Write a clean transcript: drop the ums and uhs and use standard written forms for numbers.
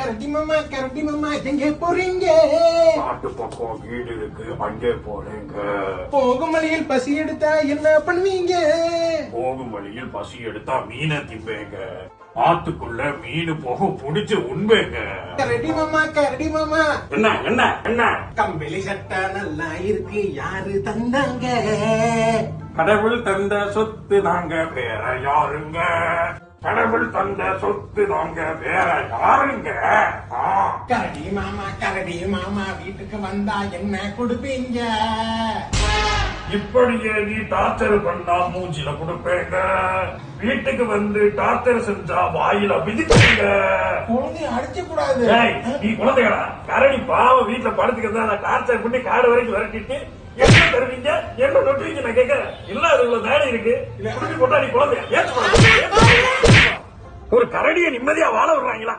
கரடி மாமா எங்க போறீங்க? காட்டு பக்கம் வீடு இருக்கு, அங்கே போறேங்க. போகும் வழியில் பசி எடுத்தா என்ன பண்ணுவீங்க? போகும் வழியில் பசி எடுத்தா மீனை திம்பேங்க. ஆத்துக்குள்ள மீன் போக புடிச்சு உண்பேங்க. கரடி மாமா என்ன என்ன என்ன? கம்பளி சட்டை நல்லா இருக்கு, யாரு தந்தாங்க? கடவுள் தந்த சொத்து நாங்க, வேற யாருங்க? கடவுள் தந்த சொத்து நாங்க, வேற யாருங்க? கரடி மாமா வீட்டுக்கு வந்தா என்ன கொடுப்பீங்க? இப்படியே நீ டார்ச்சர் பண்ணா மூஞ்சில கொடுப்பேங்க. வீட்டுக்கு வந்து டார்ச்சர் செஞ்சா வாயில விதிப்பீங்க. குழந்தைய அடிக்க கூடாது. நீ குழந்தைகளா? கரடி பாவ வீட்டுல படுத்துக்கிறதா டார்ச்சர் பண்ணி காடு வரைக்கும் விரட்டிட்டு என்ன தருவீங்க, என்ன நொட்டுவீங்க? நான் கேட்கிறேன். இல்ல அது உள்ள தாடி இருக்கு, போட்டா நீ குழந்தைய ஒரு கரடியை நிம்மதியா வாழ விடுறாங்களா?